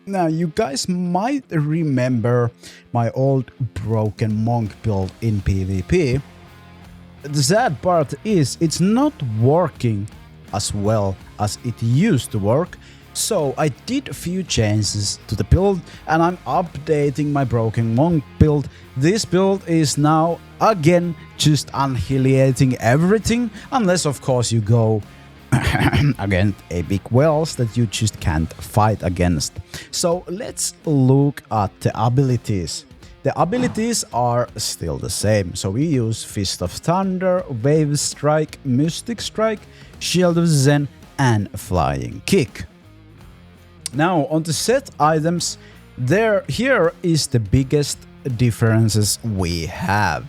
Now, you guys might remember my old broken monk build in PvP. The sad part is it's not working as well as it used to work, so I did a few changes to the build and I'm updating my broken monk build. This build is now again just annihilating everything, unless of course you go against a big wells that you just can't fight against. So let's look at the abilities. The abilities are still the same, so we use Fist of Thunder, Wave Strike, Mystic Strike, Shield of Zen and Flying Kick. Now on the set items, here is the biggest differences we have.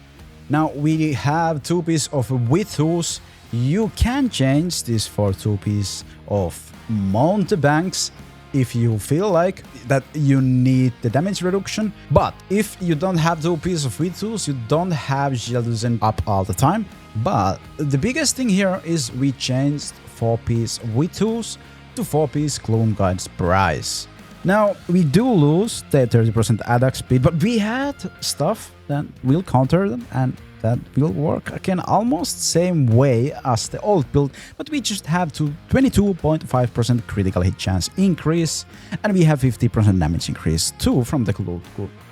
Now we have 2 pieces of Withus. You can change this for 2 pieces of Mountebanks if you feel like that you need the damage reduction. But if you don't have 2 pieces of Withus, you don't have Shield up all the time. But the biggest thing here is we changed 4-piece Withus to 4-piece Gloom Guide's price. Now we do lose the 30% attack speed, but we had stuff that will counter them and that will work again almost same way as the old build, but we just have to 22.5% critical hit chance increase, and we have 50% damage increase too from the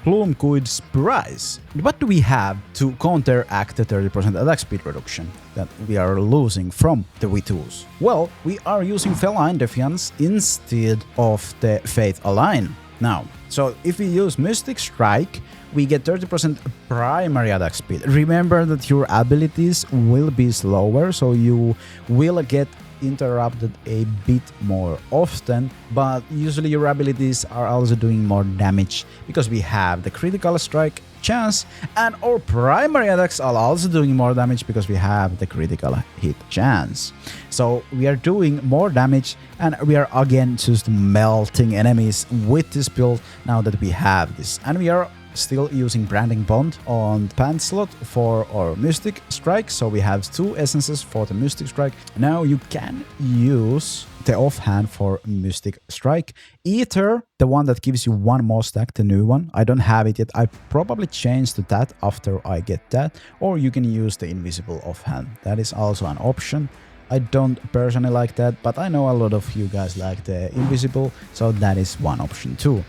Gloom Guide's price. What do we have to counteract the 30% attack speed reduction that we are losing from the Withus? Well, we are using Feline Defiance instead of the Faith Align. Now, so if we use Mystic Strike, we get 30% primary attack speed. Remember that your abilities will be slower, so you will get interrupted a bit more often, but usually your abilities are also doing more damage because we have the critical strike chance, and our primary attacks are also doing more damage because we have the critical hit chance. So we are doing more damage and we are again just melting enemies with this build now that we have this, and we are still using Branding Bond on the pant slot for our Mystic Strike, so we have 2 essences for the Mystic Strike. Now you can use the offhand for Mystic Strike, either the one that gives you 1 more stack, the new one, I don't have it yet, I probably change to that after I get that, or you can use the invisible offhand, that is also an option. I don't personally like that, but I know a lot of you guys like the invisible, so that is one option too.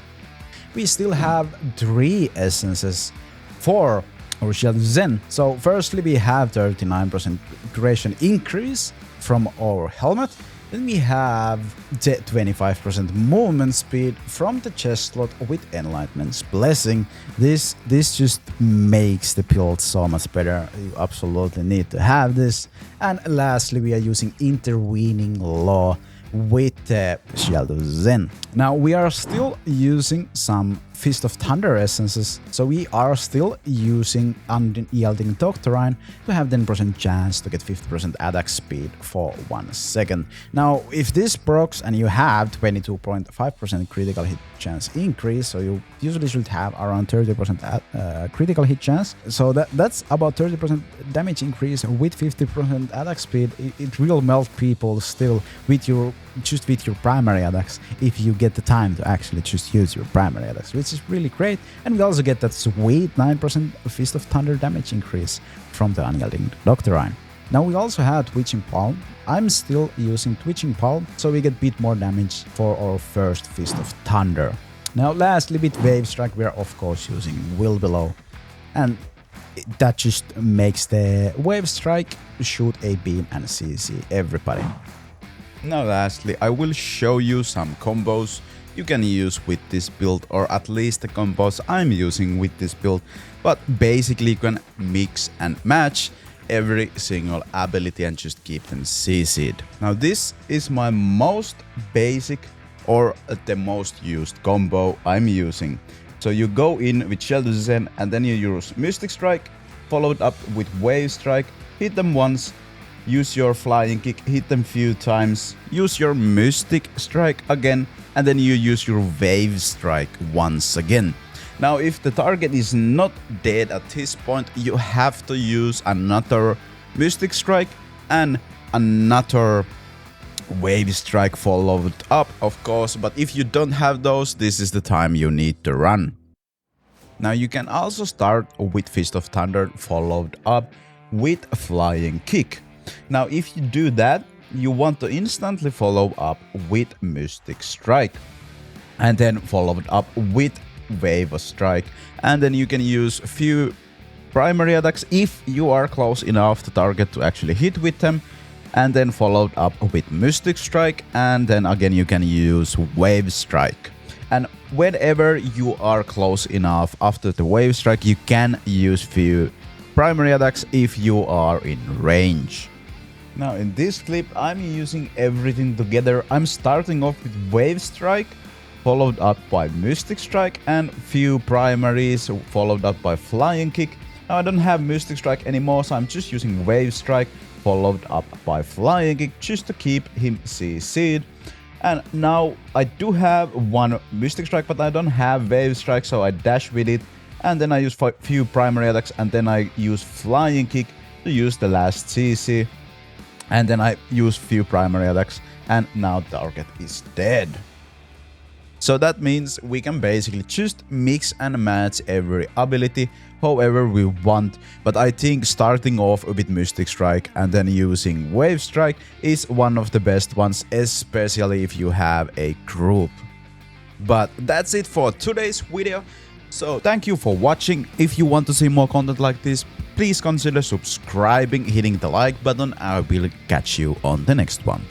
We still have 3 essences for our Shield Zen. So firstly we have 39% duration increase from our helmet. Then we have the 25% movement speed from the chest slot with Enlightenment's Blessing. This just makes the build so much better. You absolutely need to have this. And lastly we are using Intervening Law with the Shield of Zen. Now we are still using some Fist of Thunder essences, so we are still using Unyielding Doctrine to have 10% chance to get 50% attack speed for 1 second. Now if this procs and you have 22.5% critical hit chance increase, so you usually should have around 30% critical hit chance, so that's about 30% damage increase with 50% attack speed. It will melt people still with your primary attacks if you get the time to actually just use your primary attacks, which is really great. And we also get that sweet 9% Fist of Thunder damage increase from the Unyielding Doctrine. Now we also have Twitching Palm. I'm still using Twitching Palm, so we get a bit more damage for our first Fist of Thunder. Now lastly with Wave Strike we are of course using Will Below, and that just makes the Wave Strike shoot a beam and CC everybody. Now lastly, I will show you some combos you can use with this build, or at least the combos I'm using with this build, but basically you can mix and match every single ability and just keep them CC'd. Now this is my most basic or the most used combo I'm using. So you go in with Shield Zen and then you use Mystic Strike, followed up with Wave Strike, hit them once, use your Flying Kick, hit them few times, use your Mystic Strike again, and then you use your Wave Strike once again. Now if the target is not dead at this point, you have to use another Mystic Strike and another Wave Strike followed up, of course, but if you don't have those, this is the time you need to run. Now you can also start with Fist of Thunder followed up with Flying Kick. Now if you do that, you want to instantly follow up with Mystic Strike. And then followed up with Wave Strike. And then you can use a few primary attacks if you are close enough to target to actually hit with them. And then followed up with Mystic Strike. And then again you can use Wave Strike. And whenever you are close enough after the Wave Strike, you can use few primary attacks if you are in range. Now in this clip, I'm using everything together. I'm starting off with Wave Strike, followed up by Mystic Strike, and few primaries, followed up by Flying Kick. Now I don't have Mystic Strike anymore, so I'm just using Wave Strike, followed up by Flying Kick, just to keep him CC'd. And now I do have one Mystic Strike, but I don't have Wave Strike, so I dash with it. And then I use few primary attacks, and then I use Flying Kick to use the last CC. And then I use few primary attacks, and now target is dead. So that means we can basically just mix and match every ability however we want, but I think starting off with Mystic Strike and then using Wave Strike is one of the best ones, especially if you have a group. But that's it for today's video, so thank you for watching. If you want to see more content like this, please consider subscribing, hitting the like button. I will catch you on the next one.